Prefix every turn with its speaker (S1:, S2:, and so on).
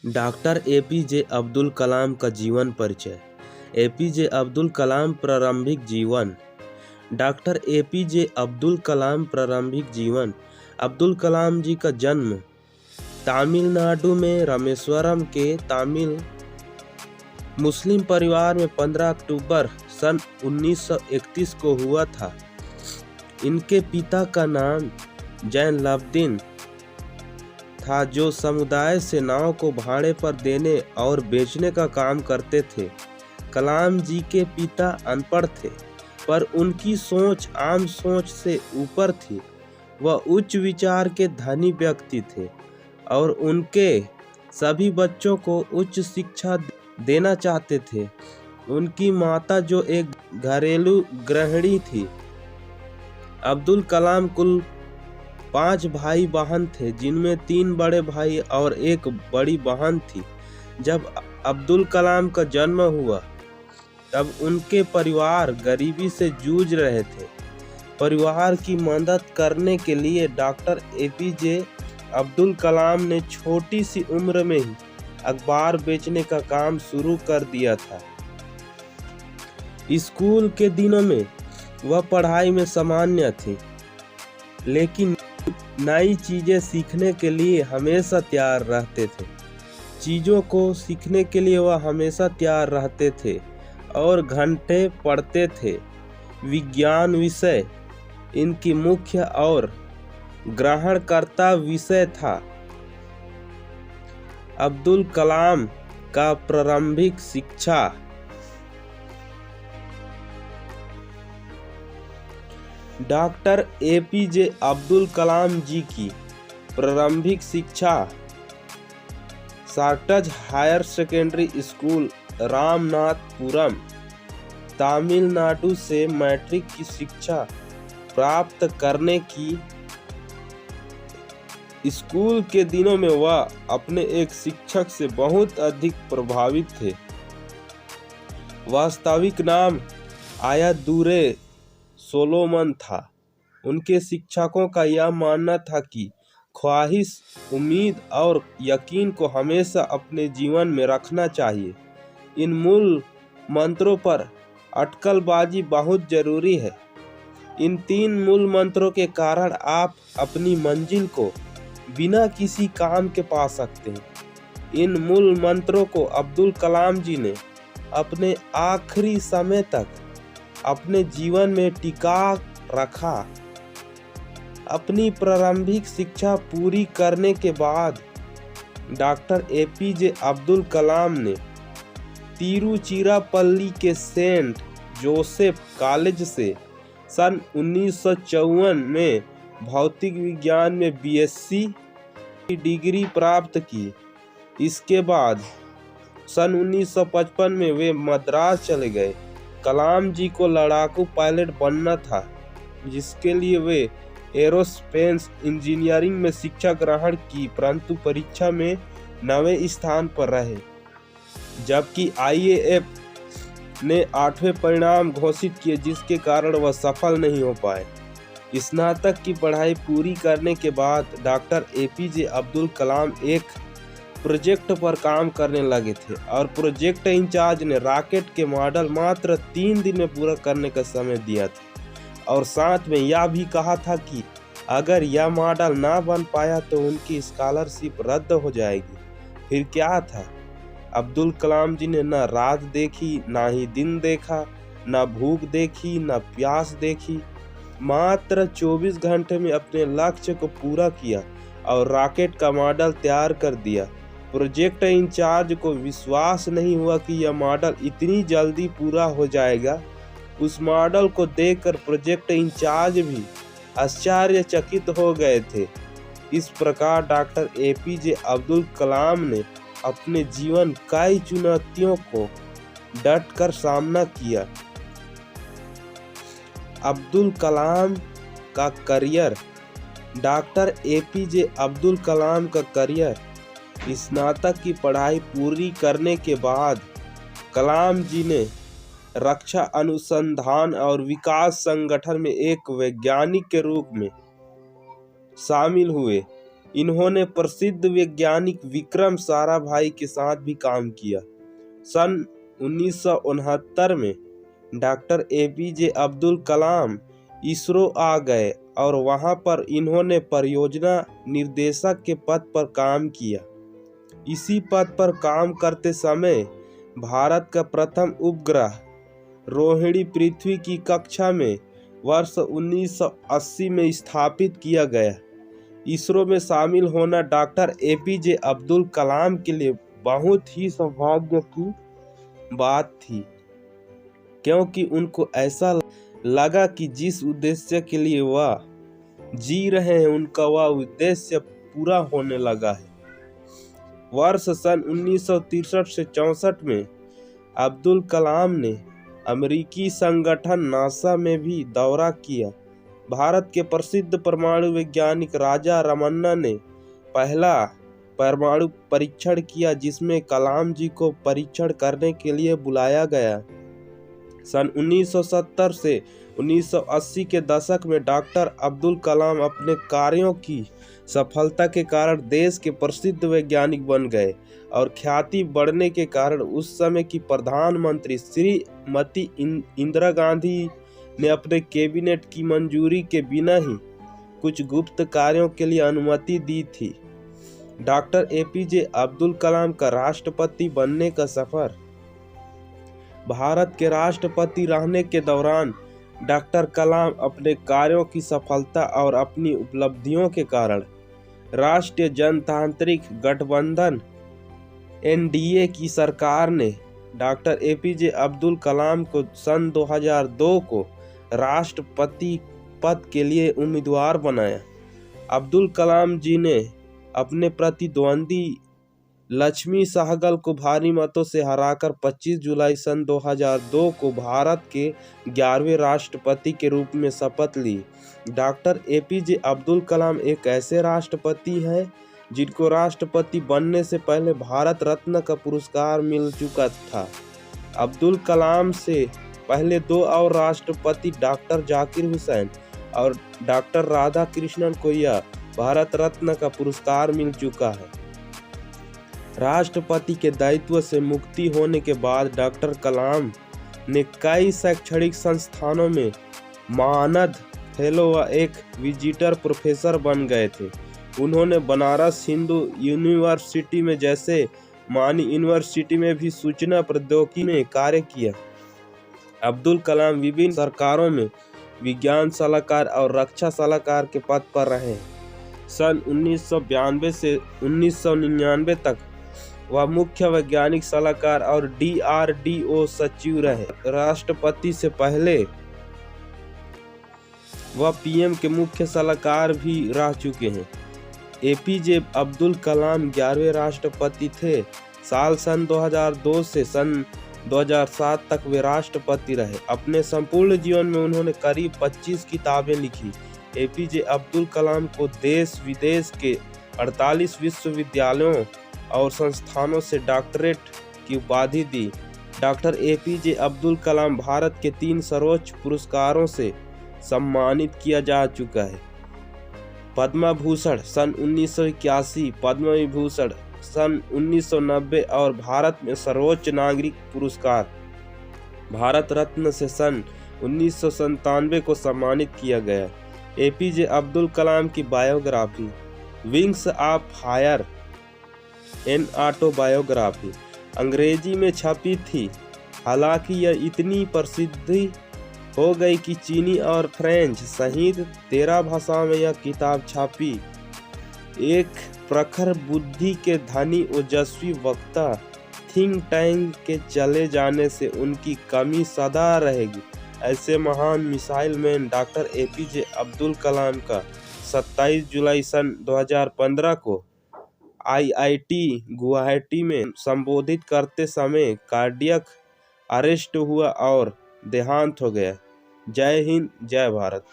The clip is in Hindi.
S1: डॉक्टर एपीजे अब्दुल कलाम का जीवन परिचय। एपीजे अब्दुल कलाम प्रारंभिक जीवन। डॉक्टर एपीजे अब्दुल कलाम प्रारंभिक जीवन। अब्दुल कलाम जी का जन्म तमिलनाडु में रामेश्वरम के तमिल मुस्लिम परिवार में 15 अक्टूबर सन 1931 को हुआ था। इनके पिता का नाम जैनुलब्दीन था, जो समुदाय से नाव को भाड़े पर देने और बेचने का काम करते थे। कलाम जी के पिता अनपढ़ थे, पर उनकी सोच आम सोच से ऊपर थी। वह उच्च विचार के धनी व्यक्ति थे और उनके सभी बच्चों को उच्च शिक्षा देना चाहते थे। उनकी माता, जो एक घरेलू गृहिणी थी। अब्दुल कलाम कुल 5 भाई बहन थे, जिनमें 3 बड़े भाई और 1 बड़ी बहन थी। जब अब्दुल कलाम का जन्म हुआ तब उनके परिवार गरीबी से जूझ रहे थे। परिवार की मदद करने के लिए डॉक्टर एपीजे अब्दुल कलाम ने छोटी सी उम्र में ही अखबार बेचने का काम शुरू कर दिया था। स्कूल के दिनों में वह पढ़ाई में सामान्य थी, लेकिन नई चीजें सीखने के लिए हमेशा तैयार रहते थे। चीजों को सीखने के लिए वह हमेशा तैयार रहते थे और घंटे पढ़ते थे। विज्ञान विषय इनकी मुख्य और ग्रहणकर्ता विषय था। अब्दुल कलाम का प्रारंभिक शिक्षा। डॉक्टर एपीजे अब्दुल कलाम जी की प्रारंभिक शिक्षा Schwartz higher secondary school, Ramanathapuram, Tamil Nadu से मैट्रिक की शिक्षा प्राप्त करने की। स्कूल के दिनों में वह अपने एक शिक्षक से बहुत अधिक प्रभावित थे। वास्तविक नाम आयादुरे सोलोमन था। उनके शिक्षकों का यह मानना था कि ख्वाहिश, उम्मीद और यकीन को हमेशा अपने जीवन में रखना चाहिए। इन मूल मंत्रों पर अटकलबाजी बहुत जरूरी है। इन 3 मूल मंत्रों के कारण आप अपनी मंजिल को बिना किसी काम के पा सकते हैं। इन मूल मंत्रों को अब्दुल कलाम जी ने अपने आखिरी समय तक अपने जीवन में टिका रखा। अपनी प्रारंभिक शिक्षा पूरी करने के बाद डॉक्टर एपीजे अब्दुल कलाम ने तिरुचिरापल्ली के सेंट जोसेफ कॉलेज से सन 1954 में भौतिक विज्ञान में बीएससी की डिग्री प्राप्त की। इसके बाद सन 1955 में वे मद्रास चले गए। कलाम जी को लड़ाकू पायलट बनना था, जिसके लिए वे एरोस्पेस इंजीनियरिंग में शिक्षा ग्रहण की, परंतु परीक्षा में 9वें स्थान पर रहे, जबकि आईएएफ ने 8वें परिणाम घोषित किए, जिसके कारण वह सफल नहीं हो पाए। स्नातक की पढ़ाई पूरी करने के बाद डॉक्टर एपीजे अब्दुल कलाम एक प्रोजेक्ट पर काम करने लगे थे और प्रोजेक्ट इंचार्ज ने रॉकेट के मॉडल मात्र 3 दिन में पूरा करने का समय दिया था और साथ में यह भी कहा था कि अगर यह मॉडल ना बन पाया तो उनकी स्कॉलरशिप रद्द हो जाएगी। फिर क्या था? अब्दुल कलाम जी ने न रात देखी, ना ही दिन देखा, न भूख देखी, न प्यास देखी। मात्र 24 घंटे में अपने लक्ष्य को पूरा किया और रॉकेट का मॉडल तैयार कर दिया। प्रोजेक्ट इंचार्ज को विश्वास नहीं हुआ कि यह मॉडल इतनी जल्दी पूरा हो जाएगा। उस मॉडल को देखकर प्रोजेक्ट इंचार्ज भी आश्चर्यचकित हो गए थे। इस प्रकार डॉक्टर एपीजे अब्दुल कलाम ने अपने जीवन कई चुनौतियों को डटकर सामना किया। अब्दुल कलाम का career. Doctor APJ Abdul Kalam का करियर। स्नातक की पढ़ाई पूरी करने के बाद कलाम जी ने रक्षा अनुसंधान और विकास संगठन में एक वैज्ञानिक के रूप में शामिल हुए। इन्होंने प्रसिद्ध वैज्ञानिक विक्रम साराभाई के साथ भी काम किया। सन 1969 में डॉक्टर एपीजे अब्दुल कलाम इसरो आ गए और वहां पर इन्होंने परियोजना निर्देशक के पद पर काम किया। इसी पद पर काम करते समय भारत का प्रथम उपग्रह रोहिणी पृथ्वी की कक्षा में वर्ष 1980 में स्थापित किया गया। इसरो में शामिल होना डॉक्टर एपीजे अब्दुल कलाम के लिए बहुत ही सौभाग्य की बात थी, क्योंकि उनको ऐसा लगा कि जिस उद्देश्य के लिए वह जी रहे हैं उनका वह उद्देश्य पूरा होने लगा है। वर्ष सन 1963 से 64 में अब्दुल कलाम ने अमेरिकी संगठन नासा में भी दौरा किया। भारत के प्रसिद्ध परमाणु वैज्ञानिक राजा रमन्ना ने पहला परमाणु परीक्षण किया, जिसमें कलाम जी को परीक्षण करने के लिए बुलाया गया। सन 1970 से 1980 के दशक में डॉक्टर अब्दुल कलाम अपने कार्यों की सफलता के कारण देश के प्रसिद्ध वैज्ञानिक बन गए और ख्याति बढ़ने के कारण उस समय की प्रधानमंत्री श्रीमती इंदिरा गांधी ने अपने कैबिनेट की मंजूरी के बिना ही कुछ गुप्त कार्यों के लिए अनुमति दी थी। डॉक्टर एपीजे अब्दुल कलाम का राष्ट्रपति बनने का सफर। भारत के राष्ट्रपति रहने के दौरान डॉक्टर कलाम अपने कार्यों की सफलता और अपनी उपलब्धियों के कारण राष्ट्रीय जनतांत्रिक गठबंधन एनडीए की सरकार ने डॉक्टर एपीजे अब्दुल कलाम को सन 2002 को राष्ट्रपति पद के लिए उम्मीदवार बनाया। अब्दुल कलाम जी ने अपने प्रतिद्वंदी लक्ष्मी सहगल को भारी मतों से हराकर 25 जुलाई सन 2002 को भारत के 11वें राष्ट्रपति के रूप में शपथ ली। डॉक्टर एपीजे अब्दुल कलाम एक ऐसे राष्ट्रपति हैं जिनको राष्ट्रपति बनने से पहले भारत रत्न का पुरस्कार मिल चुका था। अब्दुल कलाम से पहले दो और राष्ट्रपति डॉक्टर जाकिर हुसैन और डॉक्टर राधा कृष्णन को यह भारत रत्न का पुरस्कार मिल चुका है। राष्ट्रपति के दायित्व से मुक्ति होने के बाद डॉक्टर कलाम ने कई शैक्षणिक संस्थानों में मानद फेलो व एक विजिटर प्रोफेसर बन गए थे। उन्होंने बनारस हिंदू यूनिवर्सिटी में जैसे मानी यूनिवर्सिटी में भी सूचना प्रौद्योगिकी में कार्य किया। अब्दुल कलाम विभिन्न सरकारों में विज्ञान सलाहकार और रक्षा सलाहकार के पद पर रहे। सन 1992 से 1999 तक वह मुख्य वैज्ञानिक सलाहकार और DRDO सचिव रहे। राष्ट्रपति से पहले वह PM के मुख्य सलाहकार भी रह चुके हैं। एपीजे अब्दुल कलाम 11वें राष्ट्रपति थे। साल सन 2002 से सन 2007 तक वे राष्ट्रपति रहे। अपने संपूर्ण जीवन में उन्होंने करीब 25 किताबें लिखी। एपीजे अब्दुल कलाम को देश विदेश के 48 विश्वविद्यालयों और संस्थानों से डॉक्टरेट की उपाधि दी। डॉक्टर एपीजे अब्दुल कलाम भारत के 3 सर्वोच्च पुरस्कारों से सम्मानित किया जा चुका है। पद्म भूषण सन 1981, पद्म विभूषण सन 1990 और भारत में सर्वोच्च नागरिक पुरस्कार भारत रत्न से सन 1997 को सम्मानित किया गया। एपीजे अब्दुल कलाम की biography wings of fire an autobiography अंग्रेजी में छपी थी। हालांकि यह इतनी प्रसिद्धि हो गई कि चीनी और फ्रेंच सहित 13 भाषाओं में यह किताब छपी। एक प्रखर बुद्धि के धनी ओजस्वी वक्ता थिंक टैंक के चले जाने से उनकी कमी सदा रहेगी। ऐसे महान missile man doctor APJ Abdul Kalam का 27 जुलाई सन 2015 को IIT गुवाहाटी में संबोधित करते समय कार्डियक अरेस्ट हुआ और देहांत हो गया। जय हिंद, जय भारत।